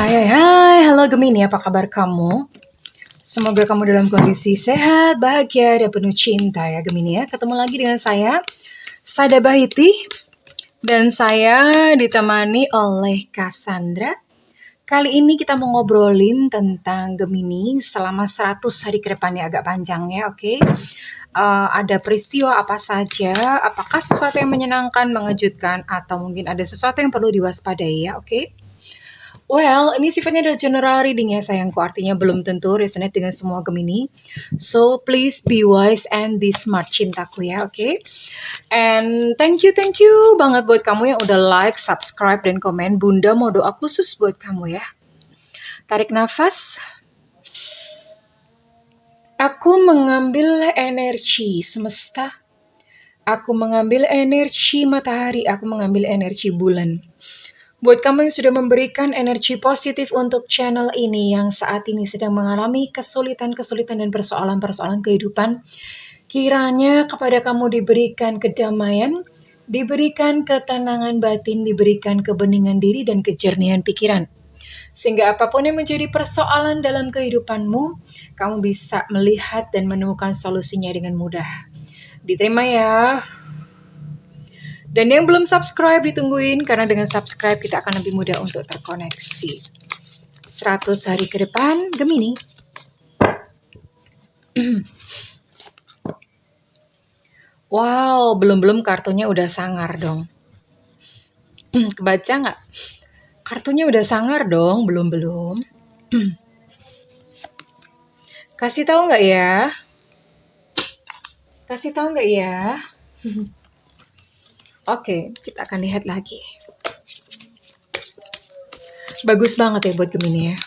Hai, halo Gemini, apa kabar kamu? Semoga kamu dalam kondisi sehat, bahagia, dan penuh cinta ya Gemini ya. Ketemu lagi dengan saya, Sada Bahiti, dan saya ditemani oleh Cassandra. Kali ini kita mau ngobrolin tentang Gemini selama 100 hari ke depannya, agak panjang ya, oke? Ada peristiwa apa saja, apakah sesuatu yang menyenangkan, mengejutkan, atau mungkin ada sesuatu yang perlu diwaspadai ya, oke? Well, ini sifatnya adalah general reading ya sayangku, artinya belum tentu resonate dengan semua Gemini. So, please be wise and be smart cintaku ya, oke? And thank you banget buat kamu yang udah like, subscribe, dan komen. Bunda mau doa khusus buat kamu ya. Tarik nafas. Aku mengambil energi semesta. Aku mengambil energi matahari. Aku mengambil energi bulan. Buat kamu yang sudah memberikan energi positif untuk channel ini yang saat ini sedang mengalami kesulitan-kesulitan dan persoalan-persoalan kehidupan, kiranya kepada kamu diberikan kedamaian, diberikan ketenangan batin, diberikan kebeningan diri dan kejernihan pikiran. Sehingga apapun yang menjadi persoalan dalam kehidupanmu, kamu bisa melihat dan menemukan solusinya dengan mudah. Diterima ya. Dan yang belum subscribe ditungguin, karena dengan subscribe kita akan lebih mudah untuk terkoneksi. 100 hari ke depan, Gemini. Wow, belum kartunya udah sangar dong. Kebaca nggak? Kartunya udah sangar dong, belum. Kasih tahu nggak ya? Oke, kita akan lihat lagi. Bagus banget ya buat Gemini ya.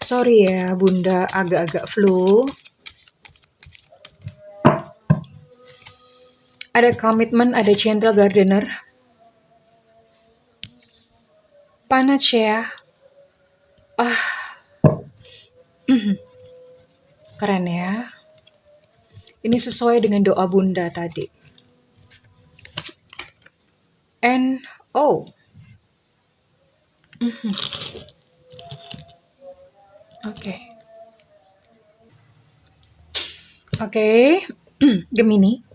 Sorry ya, Bunda agak-agak flu. Ada komitmen, ada gentle gardener. Panacea. Keren ya. Ini sesuai dengan doa Bunda tadi. Oke. Gemini.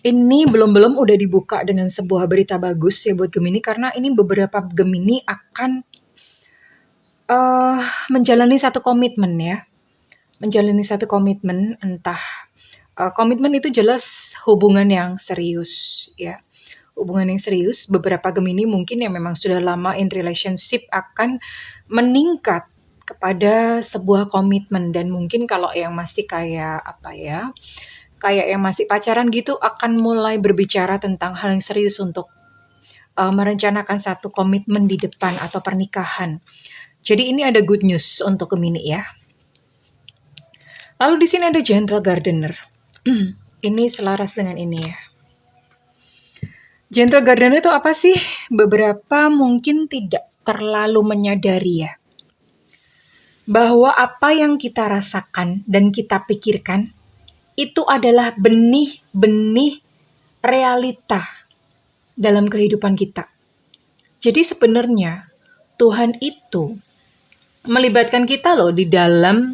Ini belum udah dibuka dengan sebuah berita bagus ya buat Gemini, karena ini beberapa Gemini akan menjalani satu komitmen ya. Menjalani satu komitmen, entah komitmen itu jelas hubungan yang serius ya. Hubungan yang serius, beberapa Gemini mungkin yang memang sudah lama in relationship akan meningkat kepada sebuah komitmen, dan mungkin kalau yang masih kayak yang masih pacaran gitu akan mulai berbicara tentang hal yang serius untuk merencanakan satu komitmen di depan atau pernikahan. Jadi ini ada good news untuk Gemini ya. Lalu di sini ada gentle gardener. Ini selaras dengan ini ya. Gentle gardener itu apa sih? Beberapa mungkin tidak terlalu menyadari ya, bahwa apa yang kita rasakan dan kita pikirkan itu adalah benih-benih realita dalam kehidupan kita. Jadi sebenarnya Tuhan itu melibatkan kita loh di dalam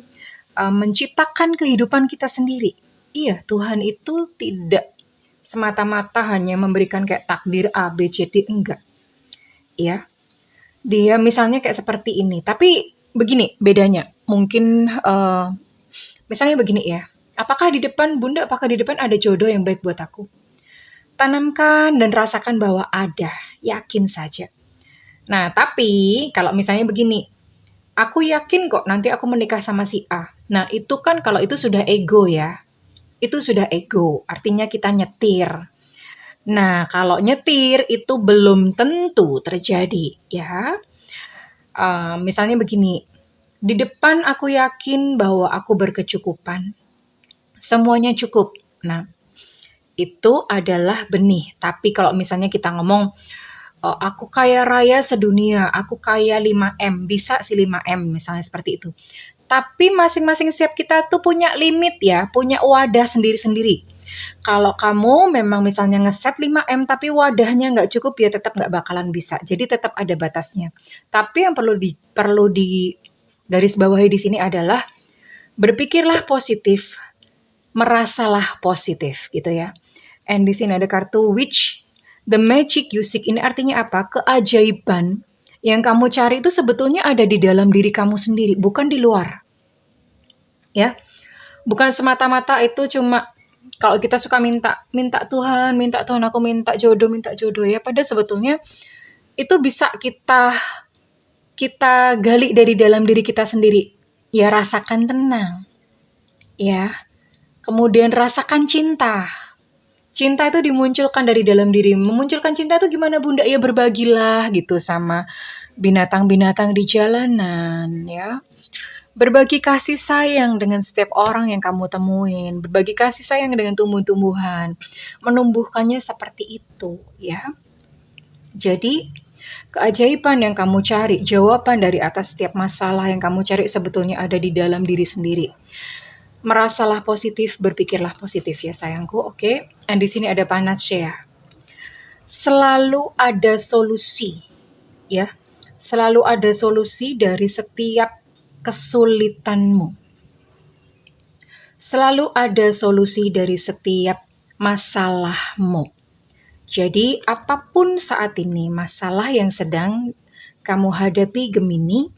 menciptakan kehidupan kita sendiri. Iya, Tuhan itu tidak semata-mata hanya memberikan kayak takdir A, B, C, D, enggak. Ya. Dia misalnya kayak seperti ini. Tapi begini bedanya. Mungkin misalnya begini ya. Apakah di depan ada jodoh yang baik buat aku? Tanamkan dan rasakan bahwa ada. Yakin saja. Nah, tapi kalau misalnya begini. Aku yakin kok nanti aku menikah sama si A. Nah, itu kan kalau itu sudah ego ya. Itu sudah ego, artinya kita nyetir. Nah, kalau nyetir itu belum tentu terjadi ya. Misalnya begini, di depan aku yakin bahwa aku berkecukupan. Semuanya cukup. Nah, itu adalah benih. Tapi kalau misalnya kita ngomong, Oh, aku kaya raya sedunia, aku kaya 5M, bisa sih 5M misalnya seperti itu. Tapi masing-masing setiap kita tuh punya limit ya, punya wadah sendiri-sendiri. Kalau kamu memang misalnya ngeset 5M tapi wadahnya nggak cukup ya tetap nggak bakalan bisa. Jadi tetap ada batasnya. Tapi yang perlu di garis bawahi di sini adalah berpikirlah positif, merasalah positif gitu ya. And di sini ada kartu which the magic you seek. Ini artinya apa? Keajaiban yang kamu cari itu sebetulnya ada di dalam diri kamu sendiri, bukan di luar. Ya, bukan semata-mata itu cuma kalau kita suka minta minta Tuhan aku minta jodoh ya. Padahal sebetulnya itu bisa kita gali dari dalam diri kita sendiri. Ya rasakan tenang. Ya. Kemudian rasakan cinta. Cinta itu dimunculkan dari dalam diri. Memunculkan cinta itu gimana Bunda? Ya berbagilah gitu sama binatang-binatang di jalanan ya. Berbagi kasih sayang dengan setiap orang yang kamu temuin. Berbagi kasih sayang dengan tumbuh-tumbuhan. Menumbuhkannya seperti itu ya. Jadi keajaiban yang kamu cari, jawaban dari atas setiap masalah yang kamu cari sebetulnya ada di dalam diri sendiri. Merasalah positif, berpikirlah positif ya sayangku, oke? Dan di sini ada panacea. Selalu ada solusi, ya. Selalu ada solusi dari setiap kesulitanmu. Selalu ada solusi dari setiap masalahmu. Jadi apapun saat ini masalah yang sedang kamu hadapi Gemini,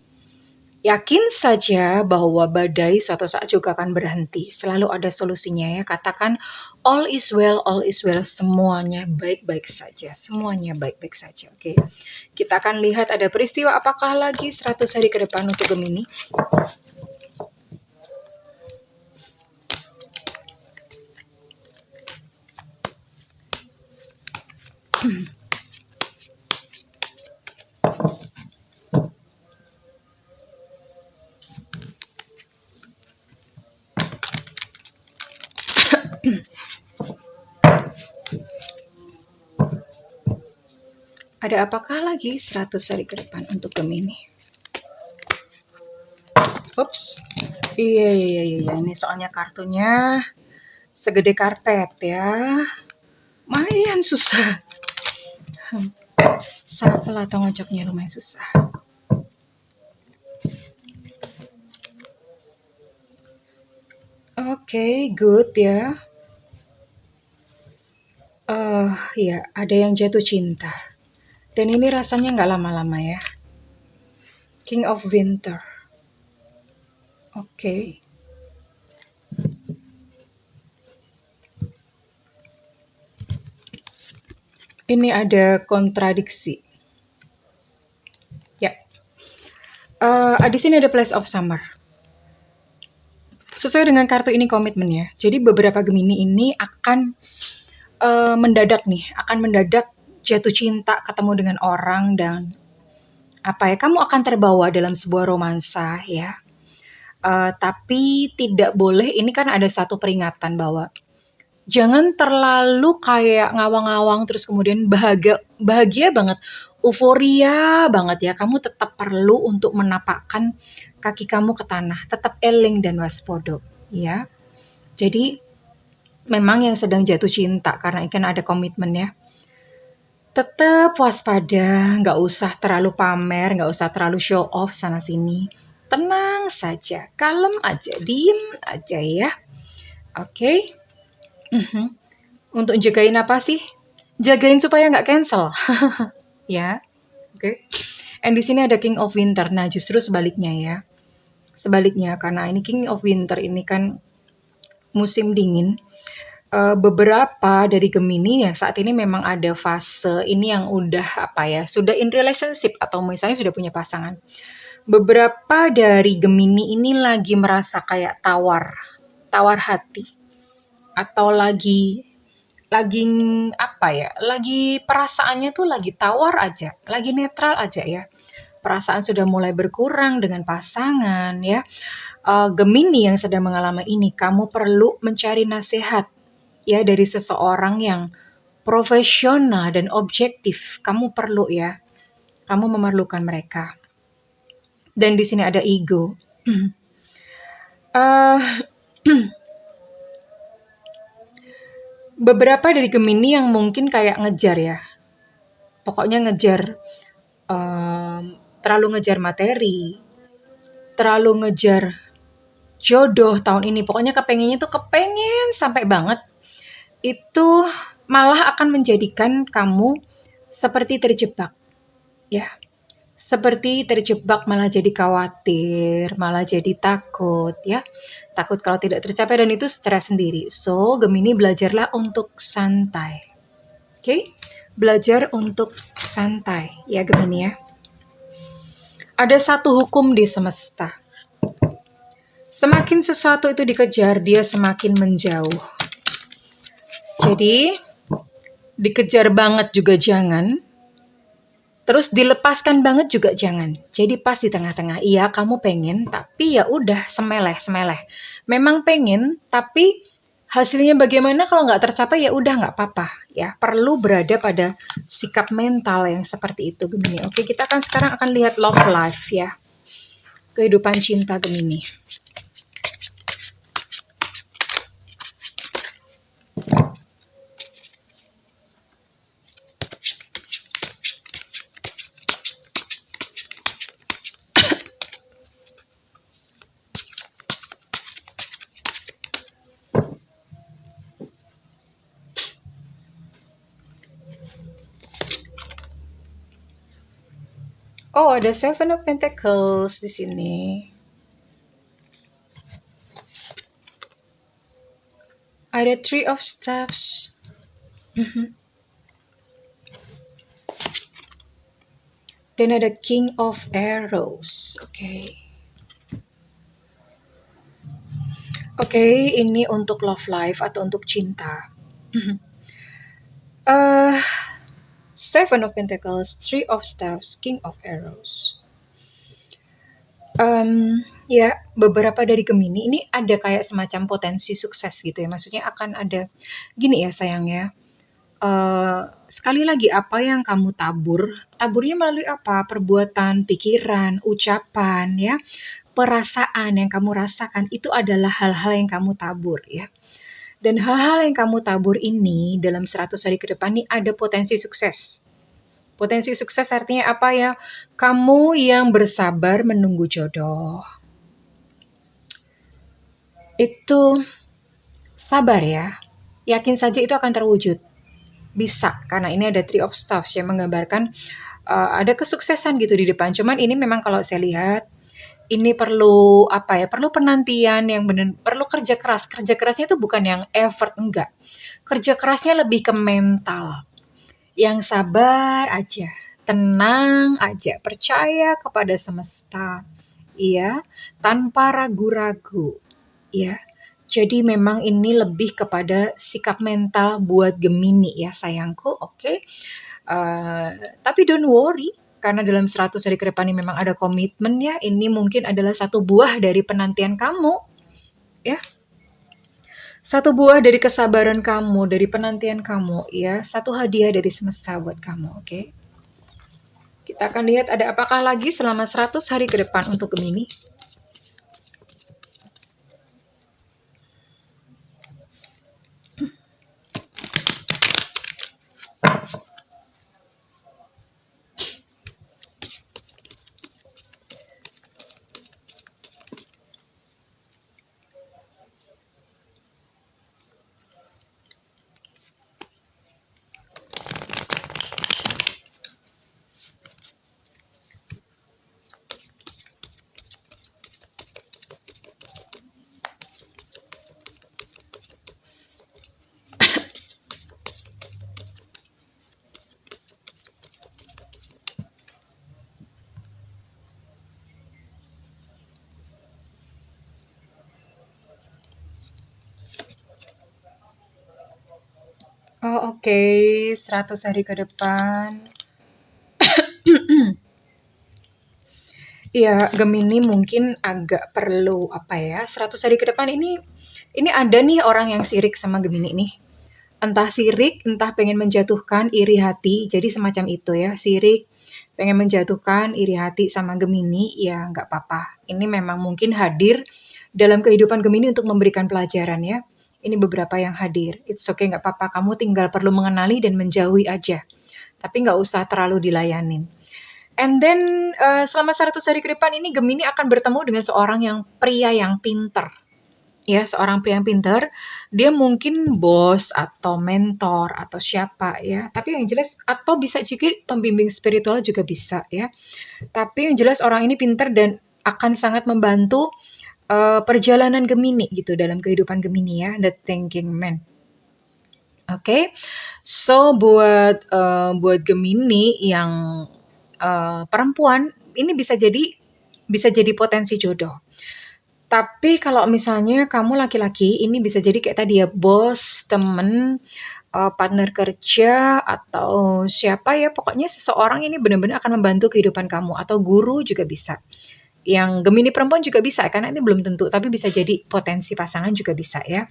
yakin saja bahwa badai suatu saat juga akan berhenti. Selalu ada solusinya ya. Katakan all is well, semuanya baik-baik saja. Semuanya baik-baik saja, oke. Kita akan lihat ada peristiwa apakah lagi 100 hari ke depan untuk Gemini. Ada apakah lagi 100 hari ke depan untuk Gemini? Ups. Iya. Ini soalnya kartunya segede karpet ya. Lumayan susah. Shuffle atau ngocoknya lumayan susah. Oke, good ya. Ya, ada yang jatuh cinta. Dan ini rasanya nggak lama-lama ya. King of Winter. Oke. Ini ada kontradiksi. Ya. Di sini ada Place of Summer. Sesuai dengan kartu ini komitmen ya. Jadi beberapa Gemini ini akan mendadak jatuh cinta, ketemu dengan orang dan kamu akan terbawa dalam sebuah romansa ya. Tapi tidak boleh, ini kan ada satu peringatan bahwa jangan terlalu kayak ngawang-ngawang terus kemudian bahagia banget, euforia banget ya. Kamu tetap perlu untuk menapakkan kaki kamu ke tanah, tetap eling dan waspada ya. Jadi memang yang sedang jatuh cinta karena ikan ada komitmen ya. Tetap waspada, nggak usah terlalu pamer, nggak usah terlalu show off sana sini. Tenang saja, kalem aja, diem aja ya. Oke. Untuk jagain apa sih? Jagain supaya nggak cancel. Ya, oke. And di sini ada King of Winter. Nah, justru sebaliknya ya. Sebaliknya, karena ini King of Winter ini kan musim dingin. Beberapa dari Gemini yang saat ini memang ada fase ini yang udah sudah in relationship atau misalnya sudah punya pasangan. Beberapa dari Gemini ini lagi merasa kayak tawar hati atau lagi perasaannya tuh lagi tawar aja, lagi netral aja ya. Perasaan sudah mulai berkurang dengan pasangan ya. Gemini yang sedang mengalami ini, kamu perlu mencari nasihat ya dari seseorang yang profesional dan objektif, kamu perlu ya. Kamu memerlukan mereka. Dan di sini ada ego. Eh, beberapa dari Gemini yang mungkin kayak ngejar ya. Pokoknya ngejar, terlalu ngejar materi, terlalu ngejar jodoh tahun ini. Pokoknya kepengennya tuh kepengen sampai banget. Itu malah akan menjadikan kamu seperti terjebak. Ya, seperti terjebak, malah jadi khawatir, malah jadi takut ya. Takut kalau tidak tercapai dan itu stres sendiri. So, Gemini belajarlah untuk santai. Oke? Belajar untuk santai ya Gemini ya. Ada satu hukum di semesta. Semakin sesuatu itu dikejar, dia semakin menjauh. Jadi, dikejar banget juga jangan. Terus dilepaskan banget juga jangan. Jadi pas di tengah-tengah. Iya, kamu pengen, tapi ya udah semeleh-semeleh. Memang pengen, tapi hasilnya bagaimana kalau nggak tercapai ya udah nggak apa-apa. Ya, perlu berada pada sikap mental yang seperti itu Gemini. Oke, kita sekarang akan lihat love life ya. Kehidupan cinta Gemini. Oh, ada Seven of Pentacles di sini. Ada Three of Staffs. Dan ada King of Arrows. Oke, ini untuk love life atau untuk cinta. Seven of Pentacles, Three of Staffs, King of Arrows. Ya, beberapa dari Gemini ini ada kayak semacam potensi sukses gitu ya. Maksudnya akan ada, gini ya sayangnya. Sekali lagi apa yang kamu taburnya melalui apa? Perbuatan, pikiran, ucapan ya. Perasaan yang kamu rasakan itu adalah hal-hal yang kamu tabur ya. Dan hal-hal yang kamu tabur ini dalam 100 hari ke depan ini ada potensi sukses. Potensi sukses artinya apa ya? Kamu yang bersabar menunggu jodoh. Itu sabar ya. Yakin saja itu akan terwujud. Bisa, karena ini ada Three of Staffs yang menggambarkan ada kesuksesan gitu di depan. Cuman ini memang kalau saya lihat ini perlu apa ya? Perlu penantian yang benar, perlu kerja keras. Kerja kerasnya itu bukan yang effort, enggak. Kerja kerasnya lebih ke mental. Yang sabar aja, tenang aja, percaya kepada semesta. Iya, tanpa ragu-ragu. Ya. Jadi memang ini lebih kepada sikap mental buat Gemini ya sayangku, oke. Tapi don't worry, karena dalam 100 hari ke depan ini memang ada komitmen ya, ini mungkin adalah satu buah dari penantian kamu, ya. Satu buah dari kesabaran kamu, dari penantian kamu, ya. Satu hadiah dari semesta buat kamu, oke. Kita akan lihat ada apakah lagi selama 100 hari ke depan untuk Gemini. Oh, oke. 100 hari ke depan. Iya, Gemini mungkin agak perlu apa ya? 100 hari ke depan ini ada nih orang yang sirik sama Gemini nih. entah sirik, entah pengen menjatuhkan, iri hati, jadi semacam itu ya, sirik, pengen menjatuhkan, iri hati sama Gemini, ya nggak apa-apa. Ini memang mungkin hadir dalam kehidupan Gemini untuk memberikan pelajaran ya. Ini beberapa yang hadir. It's okay, nggak apa-apa. Kamu tinggal perlu mengenali dan menjauhi aja. Tapi nggak usah terlalu dilayanin. And then selama 100 hari ke depan ini Gemini akan bertemu dengan seorang yang pria yang pinter. Ya, seorang pria yang pinter, dia mungkin bos atau mentor atau siapa ya. Tapi yang jelas atau bisa juga pembimbing spiritual juga bisa ya. Tapi yang jelas orang ini pinter dan akan sangat membantu perjalanan Gemini gitu dalam kehidupan Gemini ya, the thinking man. Oke. So buat Gemini yang perempuan ini bisa jadi potensi jodoh. Tapi kalau misalnya kamu laki-laki, ini bisa jadi kayak tadi ya, bos, temen, partner kerja, atau siapa ya, pokoknya seseorang ini benar-benar akan membantu kehidupan kamu, atau guru juga bisa. Yang Gemini perempuan juga bisa, karena ini belum tentu, tapi bisa jadi potensi pasangan juga bisa ya.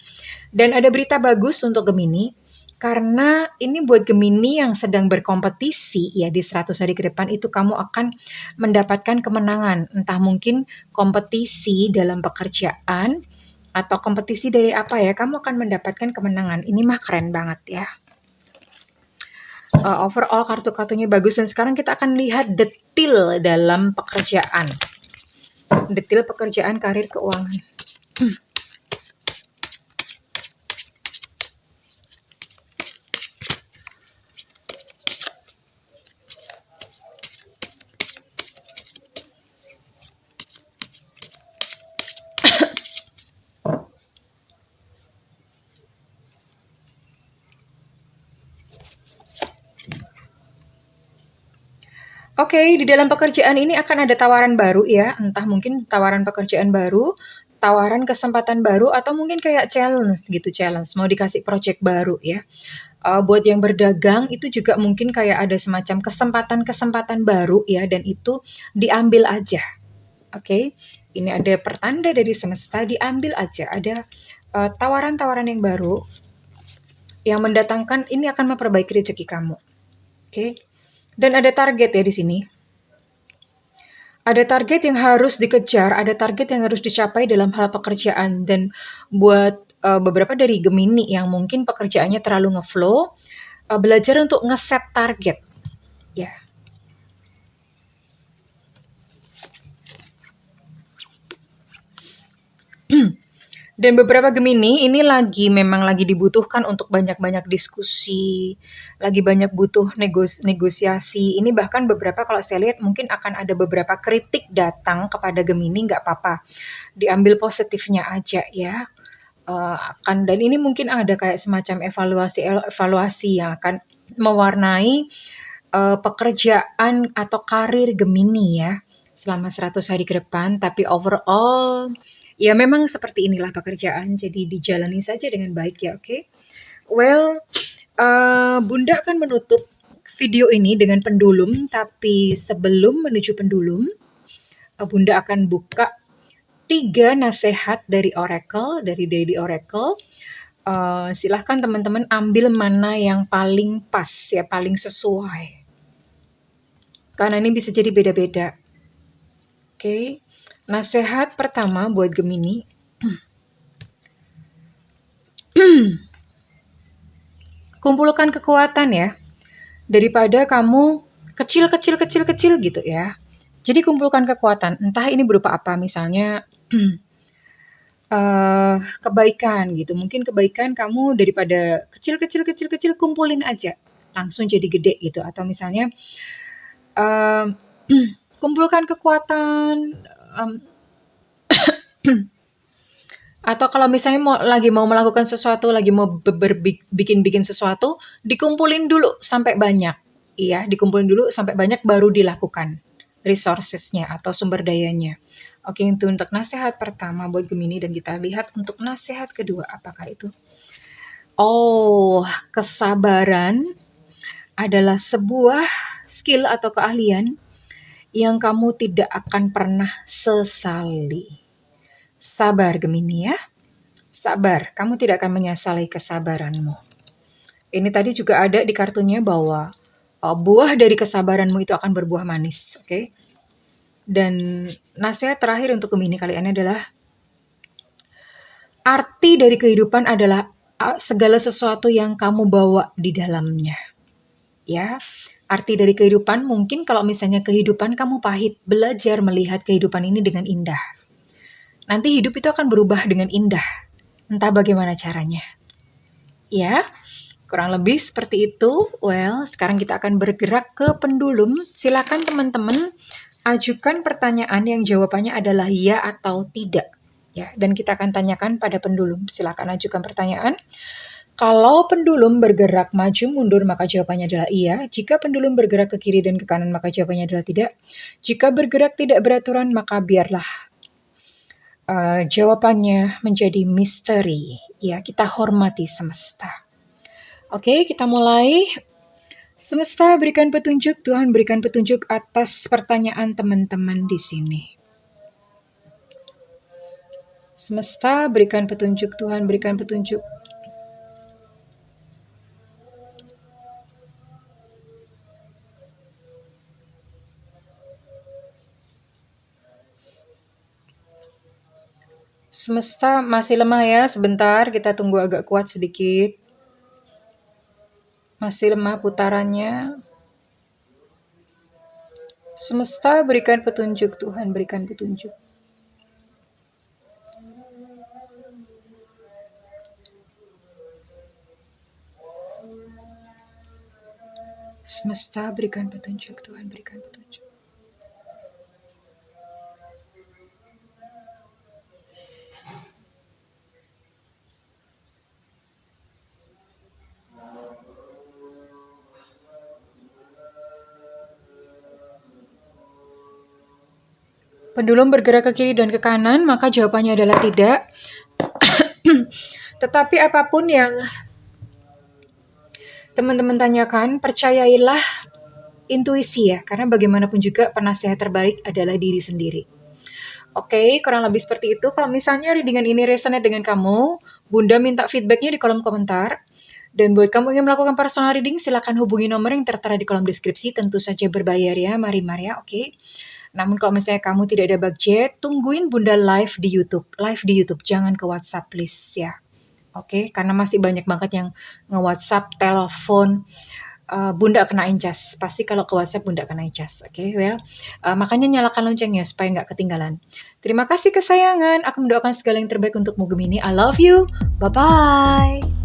Dan ada berita bagus untuk Gemini, karena ini buat Gemini yang sedang berkompetisi ya di 100 hari ke depan itu kamu akan mendapatkan kemenangan. Entah mungkin kompetisi dalam pekerjaan atau kompetisi dari apa ya, kamu akan mendapatkan kemenangan. Ini mah keren banget ya. Overall kartu-kartunya bagus dan sekarang kita akan lihat detail dalam pekerjaan. Detail pekerjaan, karir, keuangan. Oke, di dalam pekerjaan ini akan ada tawaran baru ya, entah mungkin tawaran pekerjaan baru, tawaran kesempatan baru, atau mungkin kayak challenge gitu, challenge, mau dikasih project baru ya. Buat yang berdagang itu juga mungkin kayak ada semacam kesempatan-kesempatan baru ya, dan itu diambil aja. Oke, ini ada pertanda dari semesta, diambil aja. Ada tawaran-tawaran yang baru yang mendatangkan ini akan memperbaiki rezeki kamu. Oke. Dan ada target ya di sini. Ada target yang harus dikejar, ada target yang harus dicapai dalam hal pekerjaan. Dan buat beberapa dari Gemini yang mungkin pekerjaannya terlalu ngeflow, belajar untuk ngeset target. Ya. Dan beberapa Gemini ini memang lagi dibutuhkan untuk banyak-banyak diskusi, lagi banyak butuh negosiasi. Ini bahkan beberapa kalau saya lihat mungkin akan ada beberapa kritik datang kepada Gemini, nggak apa-apa, diambil positifnya aja ya. Dan ini mungkin ada kayak semacam evaluasi yang akan mewarnai pekerjaan atau karir Gemini ya selama 100 hari ke depan. Tapi overall ya memang seperti inilah pekerjaan, jadi dijalani saja dengan baik ya, oke? Well, Bunda akan menutup video ini dengan pendulum, tapi sebelum menuju pendulum, Bunda akan buka 3 nasihat dari Oracle, dari Daily Oracle. Silahkan teman-teman ambil mana yang paling pas ya, paling sesuai. Karena ini bisa jadi beda-beda. Oke. Nasihat pertama buat Gemini. Kumpulkan kekuatan ya. Daripada kamu kecil gitu ya. Jadi kumpulkan kekuatan. Entah ini berupa apa, misalnya kebaikan gitu. Mungkin kebaikan kamu daripada kecil kumpulin aja. Langsung jadi gede gitu. Atau misalnya kumpulkan kekuatan, atau kalau misalnya lagi mau melakukan sesuatu, lagi mau bikin sesuatu, dikumpulin dulu sampai banyak. Iya, dikumpulin dulu sampai banyak baru dilakukan resourcesnya atau sumber dayanya. Oke, itu untuk nasihat pertama buat Gemini, dan kita lihat untuk nasihat kedua apakah itu. Kesabaran adalah sebuah skill atau keahlian yang kamu tidak akan pernah sesali. Sabar Gemini ya. Sabar, kamu tidak akan menyesali kesabaranmu. Ini tadi juga ada di kartunya bahwa buah dari kesabaranmu itu akan berbuah manis, oke? Dan nasihat terakhir untuk Gemini kalian adalah arti dari kehidupan adalah segala sesuatu yang kamu bawa di dalamnya. Ya, arti dari kehidupan mungkin kalau misalnya kehidupan kamu pahit, belajar melihat kehidupan ini dengan indah. Nanti hidup itu akan berubah dengan indah. Entah bagaimana caranya. Ya, kurang lebih seperti itu. Well, sekarang kita akan bergerak ke pendulum. Silakan teman-teman ajukan pertanyaan yang jawabannya adalah ya atau tidak. Ya, dan kita akan tanyakan pada pendulum. Silakan ajukan pertanyaan. Kalau pendulum bergerak maju mundur maka jawabannya adalah iya. Jika pendulum bergerak ke kiri dan ke kanan maka jawabannya adalah tidak. Jika bergerak tidak beraturan maka biarlah jawabannya menjadi misteri. Ya, kita hormati semesta. Oke, kita mulai. Semesta berikan petunjuk, Tuhan berikan petunjuk atas pertanyaan teman-teman di sini. Semesta berikan petunjuk, Tuhan berikan petunjuk. Semesta masih lemah ya, sebentar kita tunggu agak kuat sedikit. Masih lemah putarannya. Semesta berikan petunjuk, Tuhan berikan petunjuk. Semesta berikan petunjuk, Tuhan berikan petunjuk. Pendulum bergerak ke kiri dan ke kanan, maka jawabannya adalah tidak. Tetapi apapun yang teman-teman tanyakan, percayailah intuisi ya, karena bagaimanapun juga penasehat terbaik adalah diri sendiri. Oke, kurang lebih seperti itu. Kalau misalnya readingan ini resonate dengan kamu, Bunda minta feedbacknya di kolom komentar. Dan buat kamu yang melakukan personal reading, silakan hubungi nomor yang tertera di kolom deskripsi. Tentu saja berbayar ya, mari Maria, oke. Namun kalau misalnya kamu tidak ada budget, tungguin Bunda live di YouTube. Live di YouTube, jangan ke WhatsApp please ya. Oke, karena masih banyak banget yang nge-WhatsApp, telepon. Bunda kena incas. Pasti kalau ke WhatsApp Bunda kena incas. Oke, well. Makanya nyalakan loncengnya supaya nggak ketinggalan. Terima kasih kesayangan. Aku mendoakan segala yang terbaik untukmu Gemini. I love you. Bye-bye.